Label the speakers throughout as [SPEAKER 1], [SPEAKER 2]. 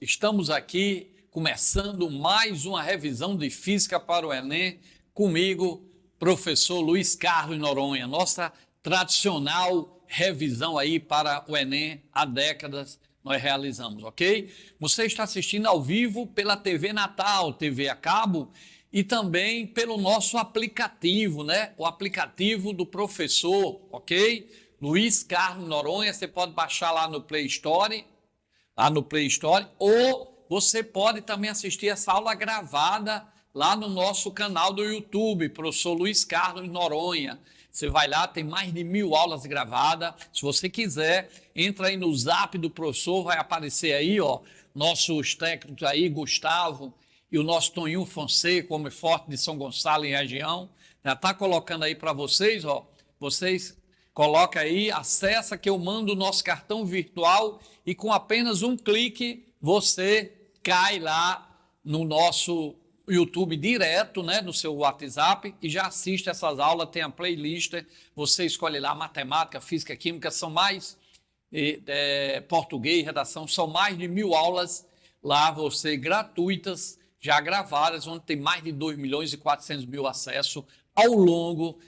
[SPEAKER 1] Estamos aqui começando mais uma revisão de Física para o Enem, comigo, professor Luiz Carlos Noronha, nossa tradicional revisão aí para o Enem há décadas nós realizamos, ok? Você está assistindo ao vivo pela TV Natal, TV a cabo, e também pelo nosso aplicativo, né? O aplicativo do professor, ok? Luiz Carlos Noronha, você pode baixar lá no Play Store, ou você pode também assistir essa aula gravada lá no nosso canal do YouTube, professor Luiz Carlos Noronha. Você vai lá, tem mais de 1000 aulas gravadas. Se você quiser, entra aí no zap do professor, vai aparecer aí, ó, nossos técnicos aí, Gustavo e o nosso Toninho Fonseca, Homem Forte de São Gonçalo e região. Já está colocando aí para vocês, ó, vocês coloca aí, acessa que eu mando o nosso cartão virtual e com apenas um clique você cai lá no nosso YouTube direto, né, no seu WhatsApp e já assiste essas aulas, tem a playlist, você escolhe lá matemática, física, química, são mais português, redação, são mais de 1000 aulas lá, você gratuitas, já gravadas, onde tem mais de 2.400.000 acessos ao longo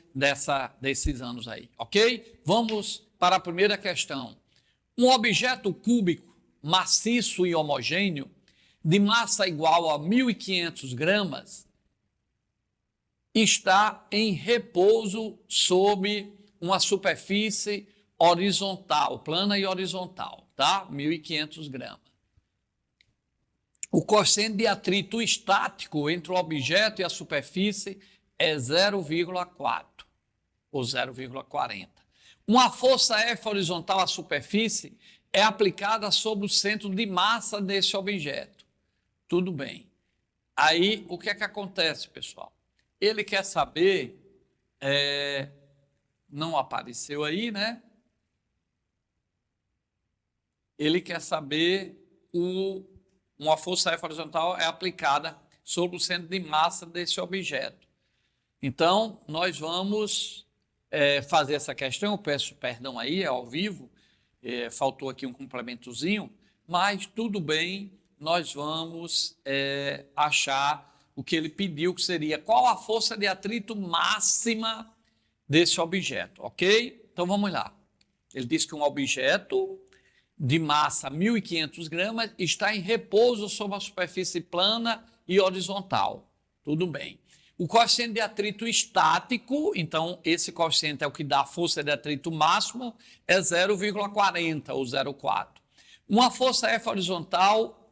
[SPEAKER 1] desses anos aí, ok? Vamos para a primeira questão. Um objeto cúbico, maciço e homogêneo, de massa igual a 1.500 gramas, está em repouso sob uma superfície horizontal, plana e horizontal, tá? 1.500 gramas. O coeficiente de atrito estático entre o objeto e a superfície é 0,4 ou 0,40. Uma força F horizontal à superfície é aplicada sobre o centro de massa desse objeto. Tudo bem. Aí, o que é que acontece, pessoal? Ele quer saber, não apareceu aí, né? Ele quer saber uma força F horizontal é aplicada sobre o centro de massa desse objeto. Então, nós vamos fazer essa questão, eu peço perdão aí, é ao vivo, faltou aqui um complementozinho, mas tudo bem, nós vamos achar o que ele pediu, que seria qual a força de atrito máxima desse objeto, ok? Então, vamos lá. Ele diz que um objeto de massa 1.500 gramas está em repouso sobre a superfície plana e horizontal. Tudo bem. O coeficiente de atrito estático, então esse coeficiente é o que dá a força de atrito máximo, é 0,40 ou 0,4. Uma força F horizontal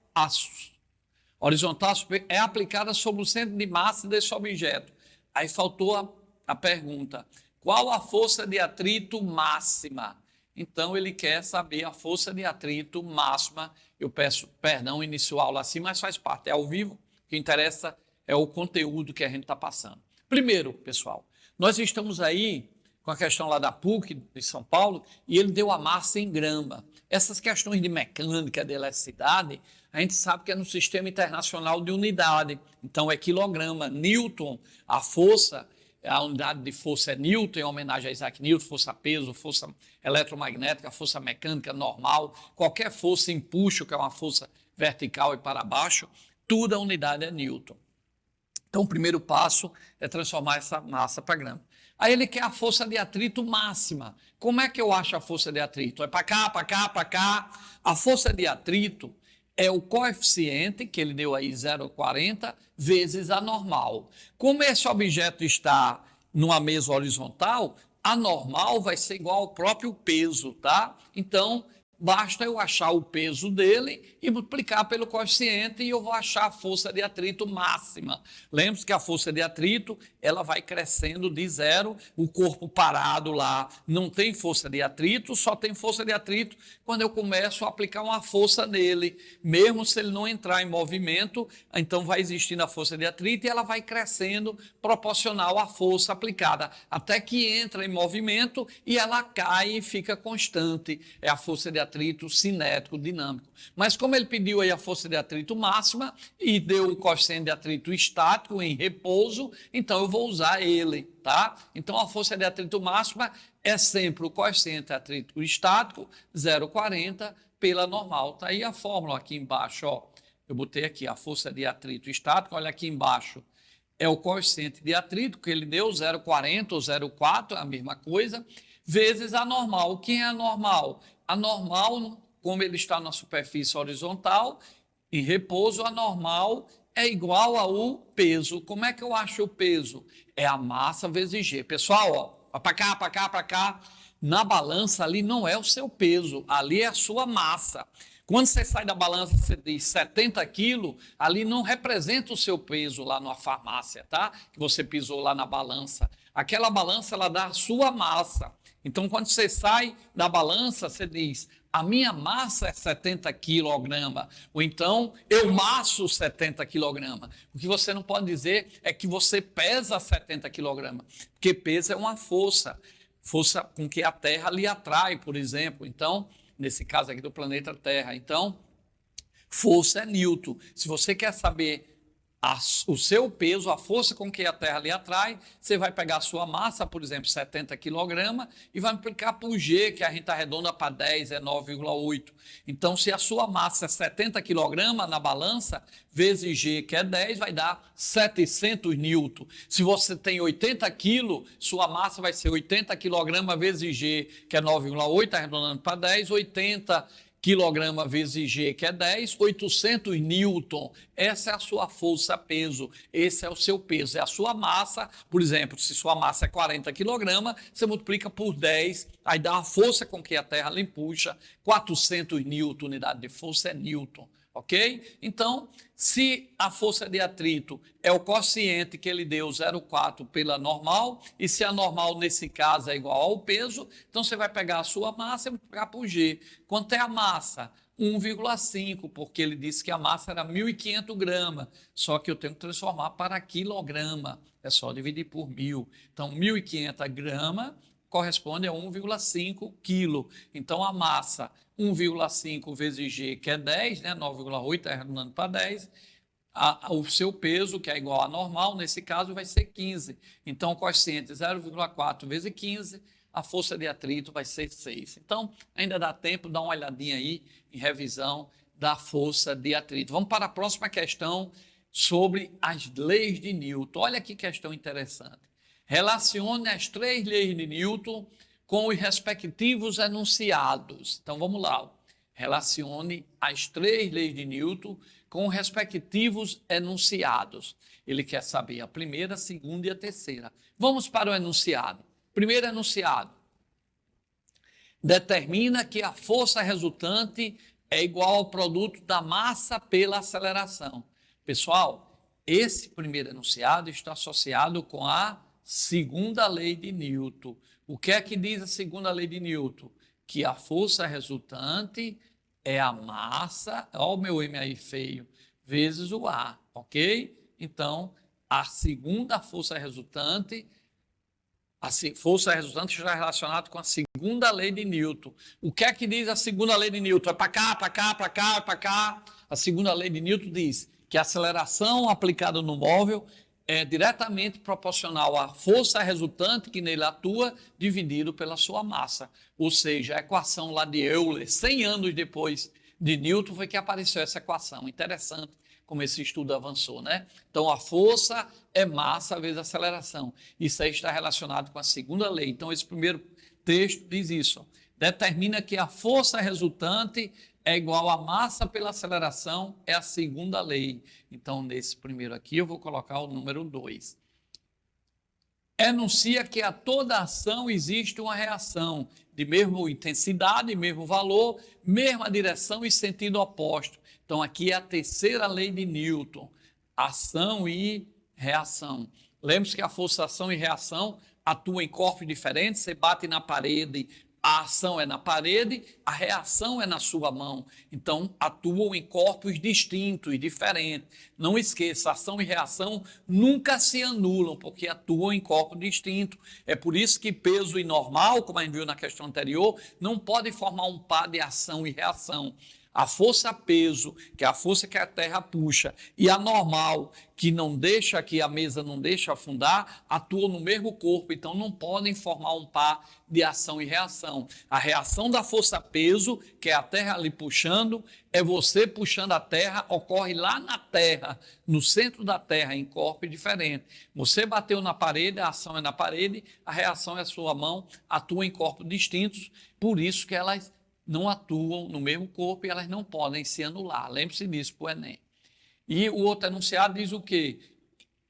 [SPEAKER 1] é aplicada sobre o centro de massa desse objeto. Aí faltou a pergunta, qual a força de atrito máxima? Então ele quer saber a força de atrito máxima. Eu peço perdão, iniciou a aula assim, mas faz parte, é ao vivo, o que interessa é o conteúdo que a gente está passando. Primeiro, pessoal, nós estamos aí com a questão lá da PUC de São Paulo e ele deu a massa em grama. Essas questões de mecânica, de eletricidade, a gente sabe que é no Sistema Internacional de Unidade. Então é quilograma, Newton, a força, a unidade de força é Newton, em homenagem a Isaac Newton, força-peso, força eletromagnética, força mecânica normal, qualquer força empuxo, que é uma força vertical e para baixo, tudo a unidade é Newton. Então, o primeiro passo é transformar essa massa para grama. Aí ele quer a força de atrito máxima. Como é que eu acho a força de atrito? É para cá, para cá, para cá. A força de atrito é o coeficiente, que ele deu aí 0,40, vezes a normal. Como esse objeto está numa mesa horizontal, a normal vai ser igual ao próprio peso, tá? Então, basta eu achar o peso dele e multiplicar pelo coeficiente e eu vou achar a força de atrito máxima. Lembre-se que a força de atrito, ela vai crescendo de zero, o corpo parado lá não tem força de atrito, só tem força de atrito quando eu começo a aplicar uma força nele. Mesmo se ele não entrar em movimento, então vai existindo a força de atrito e ela vai crescendo proporcional à força aplicada, até que entra em movimento e ela cai e fica constante. É a força de atrito cinético dinâmico. Mas como ele pediu aí a força de atrito máxima e deu o coeficiente de atrito estático em repouso, então eu vou usar ele, tá? Então a força de atrito máxima é sempre o coeficiente de atrito estático, 0,40, pela normal. Está aí a fórmula aqui embaixo, ó. Eu botei aqui a força de atrito estático, olha aqui embaixo. É o coeficiente de atrito, que ele deu 0,40 ou 0,4, a mesma coisa, vezes a normal. O que é a normal? A normal, como ele está na superfície horizontal, em repouso, a normal é igual ao peso. Como é que eu acho o peso? É a massa vezes G. Pessoal, ó, para cá, para cá, para cá. Na balança ali não é o seu peso, ali é a sua massa. Quando você sai da balança, você diz 70 quilos, ali não representa o seu peso lá na farmácia, tá? Que você pisou lá na balança. Aquela balança, ela dá a sua massa. Então, quando você sai da balança, você diz, a minha massa é 70 quilogramas, ou então, eu masso 70 quilogramas. O que você não pode dizer é que você pesa 70 quilogramas, porque peso é uma força com que a Terra lhe atrai, por exemplo. Então, nesse caso aqui do planeta Terra. Então, força é Newton. Se você quer saber o seu peso, a força com que a Terra lhe atrai, você vai pegar a sua massa, por exemplo, 70 kg, e vai multiplicar por G, que a gente arredonda para 10, é 9,8. Então, se a sua massa é 70 kg na balança, vezes G, que é 10, vai dar 700 newton. Se você tem 80 kg, sua massa vai ser 80 kg vezes G, que é 9,8, arredondando para 10, 80 quilograma vezes G, que é 10, 800 newton. Essa é a sua força-peso, esse é o seu peso, é a sua massa. Por exemplo, se sua massa é 40 quilogramas, você multiplica por 10, aí dá a força com que a Terra lhe puxa, 400 newton, unidade de força é newton. Ok? Então, se a força de atrito é o quociente que ele deu 0,4 pela normal, e se a normal nesse caso é igual ao peso, então você vai pegar a sua massa e multiplicar por G. Quanto é a massa? 1,5, porque ele disse que a massa era 1.500 gramas, só que eu tenho que transformar para quilograma, é só dividir por 1.000. Então, 1.500 gramas corresponde a 1,5 quilo. Então, a massa 1,5 vezes G, que é 10, né? 9,8, arredondando para 10. O seu peso, que é igual a normal, nesse caso vai ser 15. Então, o coeficiente 0,4 vezes 15, a força de atrito vai ser 6. Então, ainda dá tempo, dá uma olhadinha aí em revisão da força de atrito. Vamos para a próxima questão sobre as leis de Newton. Olha que questão interessante. Relacione as 3 leis de Newton com os respectivos enunciados. Então, vamos lá. Relacione as 3 leis de Newton com os respectivos enunciados. Ele quer saber a primeira, a segunda e a terceira. Vamos para o enunciado. Primeiro enunciado. Determina que a força resultante é igual ao produto da massa pela aceleração. Pessoal, esse primeiro enunciado está associado com a segunda lei de Newton. O que é que diz a segunda lei de Newton? Que a força resultante é a massa, olha o meu M aí feio, vezes o A, ok? Então, a segunda força resultante está relacionada com a segunda lei de Newton. O que é que diz a segunda lei de Newton? É para cá, para cá, para cá, para cá. A segunda lei de Newton diz que a aceleração aplicada no móvel é diretamente proporcional à força resultante que nele atua, dividido pela sua massa. Ou seja, a equação lá de Euler, 100 anos depois de Newton, foi que apareceu essa equação. Interessante como esse estudo avançou, né? Então, a força é massa vezes aceleração. Isso aí está relacionado com a segunda lei. Então, esse primeiro texto diz isso. Determina que a força resultante é igual a massa pela aceleração, é a segunda lei. Então, nesse primeiro aqui, eu vou colocar o número 2. Enuncia que a toda ação existe uma reação de mesma intensidade, mesmo valor, mesma direção e sentido oposto. Então, aqui é a terceira lei de Newton, ação e reação. Lembre-se que a força, ação e reação atuam em corpos diferentes, você bate na parede, a ação é na parede, a reação é na sua mão. Então, atuam em corpos distintos, diferentes. Não esqueça, ação e reação nunca se anulam, porque atuam em corpos distintos. É por isso que peso e normal, como a gente viu na questão anterior, não podem formar um par de ação e reação. A força-peso, que é a força que a terra puxa, e a normal, que não deixa, que a mesa não deixa afundar, atuam no mesmo corpo, então não podem formar um par de ação e reação. A reação da força-peso, que é a terra ali puxando, é você puxando a terra, ocorre lá na terra, no centro da terra, em corpo diferente. Você bateu na parede, a ação é na parede, a reação é a sua mão, atua em corpos distintos, por isso que elas não atuam no mesmo corpo e elas não podem se anular. Lembre-se disso para o Enem. E o outro enunciado diz o quê?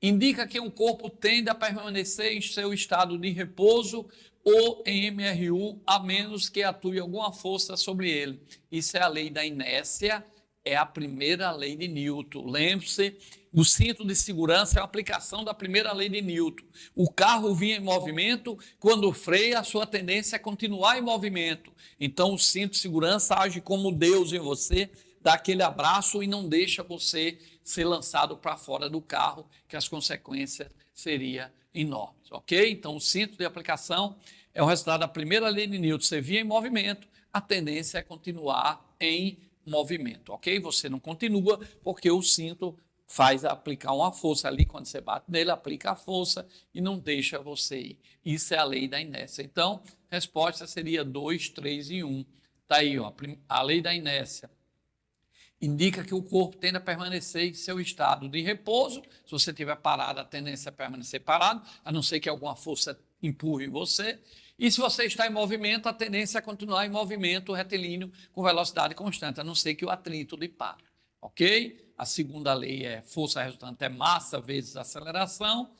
[SPEAKER 1] Indica que um corpo tende a permanecer em seu estado de repouso ou em MRU, a menos que atue alguma força sobre ele. Isso é a lei da inércia, é a primeira lei de Newton. Lembre-se, o cinto de segurança é a aplicação da primeira lei de Newton. O carro vinha em movimento, quando freia, a sua tendência é continuar em movimento. Então, o cinto de segurança age como Deus em você, dá aquele abraço e não deixa você ser lançado para fora do carro, que as consequências seriam enormes, ok? Então, o cinto de aplicação é o resultado da primeira lei de Newton. Você via em movimento, a tendência é continuar em movimento, ok? Você não continua porque o cinto faz aplicar uma força ali, quando você bate nele, aplica a força e não deixa você ir. Isso é a lei da inércia. Então, a resposta seria 2, 3 e 1. Está aí, ó, a lei da inércia. Indica que o corpo tende a permanecer em seu estado de repouso. Se você estiver parado, a tendência é permanecer parado, a não ser que alguma força empurre você. E se você está em movimento, a tendência é continuar em movimento retilíneo com velocidade constante, a não ser que o atrito lhe pare. Ok? A segunda lei é força resultante é massa vezes aceleração.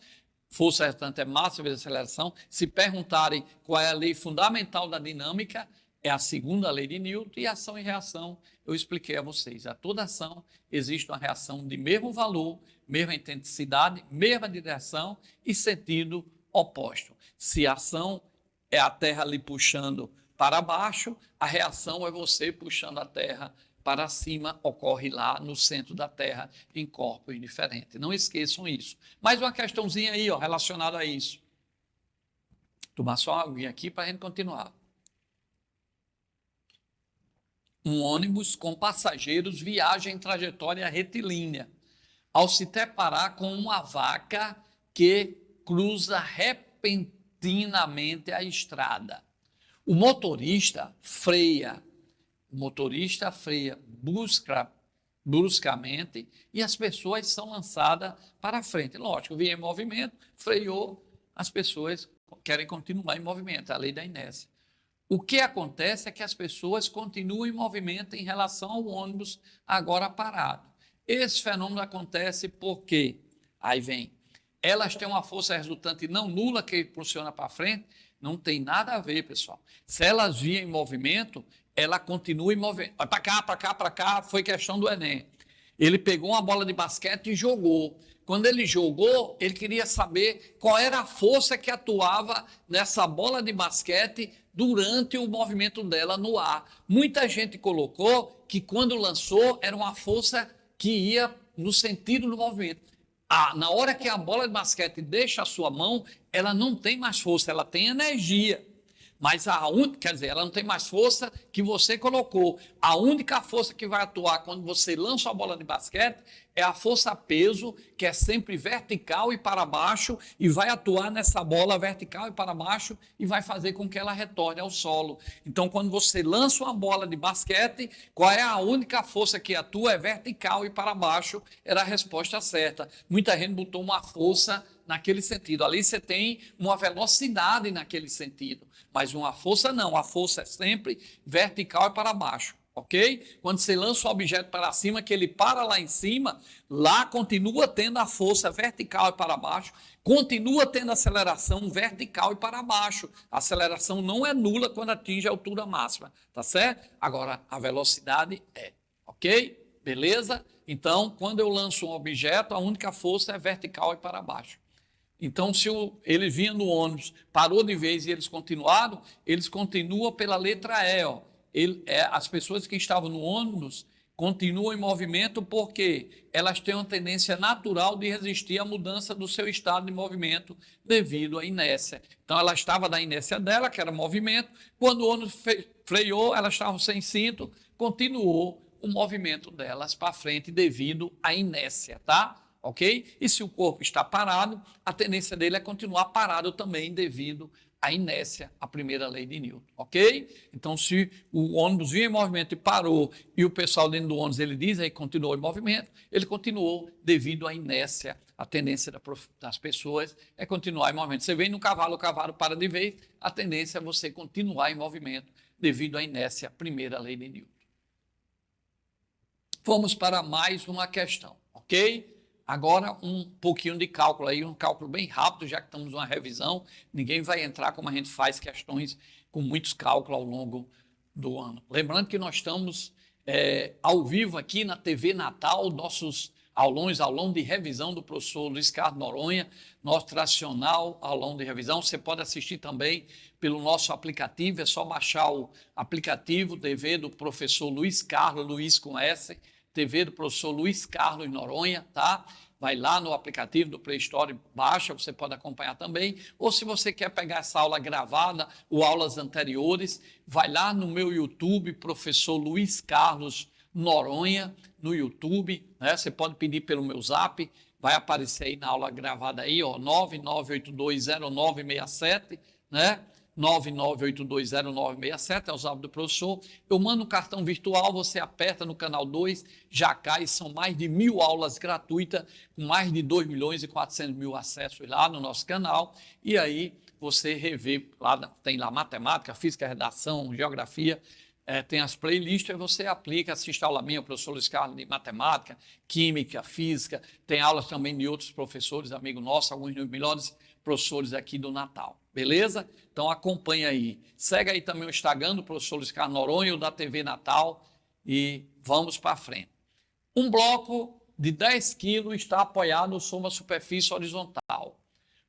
[SPEAKER 1] Força resultante é massa vezes aceleração. Se perguntarem qual é a lei fundamental da dinâmica, é a segunda lei de Newton, e ação e reação, eu expliquei a vocês. A toda ação existe uma reação de mesmo valor, mesma intensidade, mesma direção e sentido oposto. Se a ação é a terra ali puxando para baixo, a reação é você puxando a terra para cima, ocorre lá no centro da terra, em corpos diferentes. Não esqueçam isso. Mais uma questãozinha aí, ó, relacionada a isso. Tomar só uma aguinha aqui para a gente continuar. Um ônibus com passageiros viaja em trajetória retilínea, ao se deparar com uma vaca que cruza repentinamente a estrada. O motorista freia bruscamente e as pessoas são lançadas para frente. Lógico, vinha em movimento, freou, as pessoas querem continuar em movimento, a lei da inércia. O que acontece é que as pessoas continuam em movimento em relação ao ônibus agora parado. Esse fenômeno acontece porque, aí vem, elas têm uma força resultante não nula que impulsiona para frente, não tem nada a ver, pessoal. Se elas vinham em movimento, ela continua em movimento. Para cá, foi questão do Enem. Ele pegou uma bola de basquete e jogou. Quando ele jogou, ele queria saber qual era a força que atuava nessa bola de basquete durante o movimento dela no ar. Muita gente colocou que quando lançou era uma força que ia no sentido do movimento. Na hora que a bola de basquete deixa a sua mão, ela não tem mais força, ela tem energia. Mas ela não tem mais força que você colocou. A única força que vai atuar quando você lança a bola de basquete é a força-peso, que é sempre vertical e para baixo, e vai atuar nessa bola vertical e para baixo e vai fazer com que ela retorne ao solo. Então, quando você lança uma bola de basquete, qual é a única força que atua? É vertical e para baixo. Era a resposta certa. Muita gente botou uma força naquele sentido. Ali você tem uma velocidade naquele sentido, mas uma força não. A força é sempre vertical e para baixo. Ok? Quando você lança o objeto para cima, que ele para lá em cima, lá continua tendo a força vertical e para baixo, continua tendo aceleração vertical e para baixo. A aceleração não é nula quando atinge a altura máxima, tá certo? Agora, a velocidade é, ok? Beleza? Então, quando eu lanço um objeto, a única força é vertical e para baixo. Então, se ele vinha no ônibus, parou de vez e eles continuaram pela letra E, ó. As pessoas que estavam no ônibus continuam em movimento porque elas têm uma tendência natural de resistir à mudança do seu estado de movimento devido à inércia. Então, ela estava na inércia dela, que era movimento. Quando o ônibus freou, elas estavam sem cinto, continuou o movimento delas para frente devido à inércia, tá? Ok? E se o corpo está parado, a tendência dele é continuar parado também devido à inércia, a primeira lei de Newton, ok? Então, se o ônibus vinha em movimento e parou, e o pessoal dentro do ônibus ele diz aí continuou em movimento, ele continuou devido à inércia. A tendência das pessoas é continuar em movimento. Você vem no cavalo, o cavalo para de vez, a tendência é você continuar em movimento devido à inércia, a primeira lei de Newton. Vamos para mais uma questão, ok? Agora um pouquinho de cálculo aí, um cálculo bem rápido, já que estamos numa revisão. Ninguém vai entrar como a gente faz questões com muitos cálculos ao longo do ano. Lembrando que nós estamos ao vivo aqui na TV Natal, nossos aulões de revisão do professor Luiz Carlos Noronha, nosso tradicional aulão de revisão. Você pode assistir também pelo nosso aplicativo, é só baixar o aplicativo TV do professor Luiz Carlos, Luiz com S, TV do professor Luiz Carlos Noronha, tá? Vai lá no aplicativo do Play Store, baixa, você pode acompanhar também. Ou se você quer pegar essa aula gravada ou aulas anteriores, vai lá no meu YouTube, professor Luiz Carlos Noronha, no YouTube, né? Você pode pedir pelo meu zap, vai aparecer aí na aula gravada aí, ó, 99820967, né? 99820967, é o zap do professor. Eu mando um cartão virtual, você aperta no canal 2, já cai, são mais de 1.000 aulas gratuitas, com mais de 2.400.000 acessos lá no nosso canal, e aí você revê, lá, tem lá matemática, física, redação, geografia, tem as playlists, e você aplica, assiste a aula minha, o professor Luiz Carlos, de matemática, química, física, tem aulas também de outros professores, amigo nosso, alguns dos melhores professores aqui do Natal, beleza? Então acompanha aí. Segue aí também o Instagram do professor Luiz Carlos Noronha, o da TV Natal, e vamos para frente. Um bloco de 10 quilos está apoiado sobre uma superfície horizontal.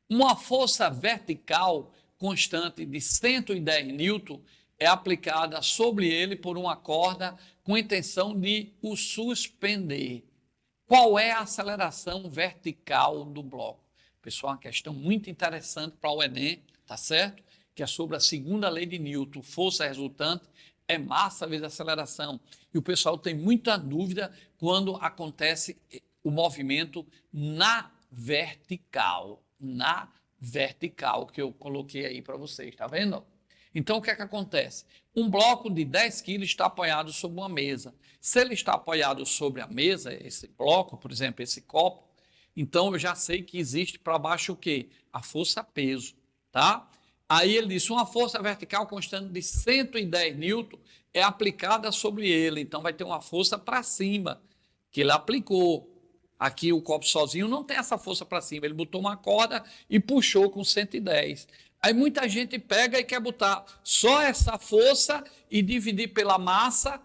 [SPEAKER 1] Uma força vertical constante de 110 newton é aplicada sobre ele por uma corda com a intenção de o suspender. Qual é a aceleração vertical do bloco? Pessoal, uma questão muito interessante para o Enem, tá certo? Que é sobre a segunda lei de Newton, força resultante é massa vezes aceleração. E o pessoal tem muita dúvida quando acontece o movimento na vertical, que eu coloquei aí para vocês, tá vendo? Então, o que é que acontece? Um bloco de 10 quilos está apoiado sobre uma mesa. Se ele está apoiado sobre a mesa, esse bloco, por exemplo, esse copo, então eu já sei que existe para baixo o quê? A força-peso, tá? Aí ele disse, uma força vertical constante de 110 newton é aplicada sobre ele, então vai ter uma força para cima, que ele aplicou. Aqui o copo sozinho não tem essa força para cima, ele botou uma corda e puxou com 110. Aí muita gente pega e quer botar só essa força e dividir pela massa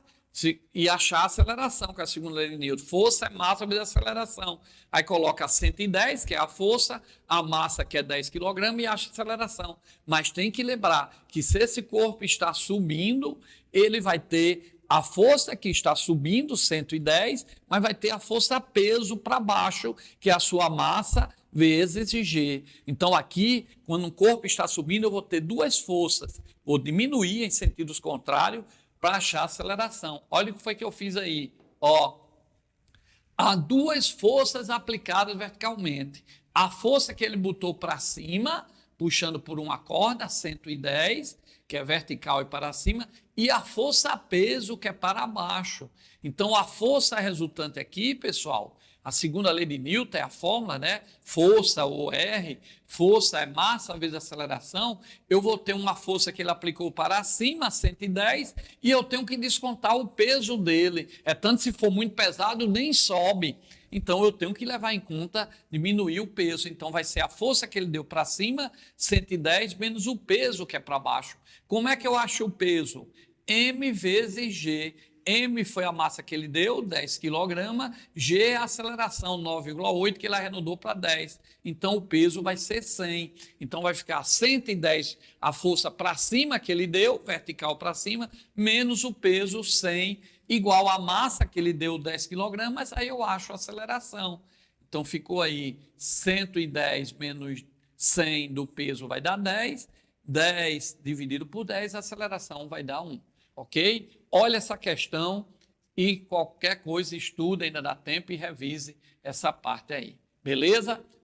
[SPEAKER 1] e achar a aceleração, que é a segunda lei de Newton. Força é massa vezes aceleração. Aí coloca 110, que é a força, a massa, que é 10 kg, e acha a aceleração. Mas tem que lembrar que se esse corpo está subindo, ele vai ter a força que está subindo, 110, mas vai ter a força peso para baixo, que é a sua massa vezes G. Então, aqui, quando um corpo está subindo, eu vou ter duas forças. Vou diminuir em sentidos contrários para achar a aceleração. Olha o que foi que eu fiz aí. Ó, há duas forças aplicadas verticalmente. A força que ele botou para cima, puxando por uma corda, 110, que é vertical e para cima, e a força peso, que é para baixo. Então, a força resultante aqui, pessoal, a segunda lei de Newton é a fórmula, né? Força, ou R, força é massa vezes aceleração. Eu vou ter uma força que ele aplicou para cima, 110, e eu tenho que descontar o peso dele. É tanto, se for muito pesado, nem sobe. Então, eu tenho que levar em conta diminuir o peso. Então, vai ser a força que ele deu para cima, 110, menos o peso que é para baixo. Como é que eu acho o peso? M vezes G. M foi a massa que ele deu, 10 kg, G é a aceleração, 9,8, que ele arredondou para 10. Então, o peso vai ser 100. Então, vai ficar 110, a força para cima que ele deu, vertical para cima, menos o peso, 100, igual a massa que ele deu, 10 kg, mas aí eu acho a aceleração. Então, ficou aí 110 menos 100 do peso vai dar 10, 10 dividido por 10, a aceleração vai dar 1. Ok? Olha essa questão e qualquer coisa estuda, ainda dá tempo e revise essa parte aí. Beleza?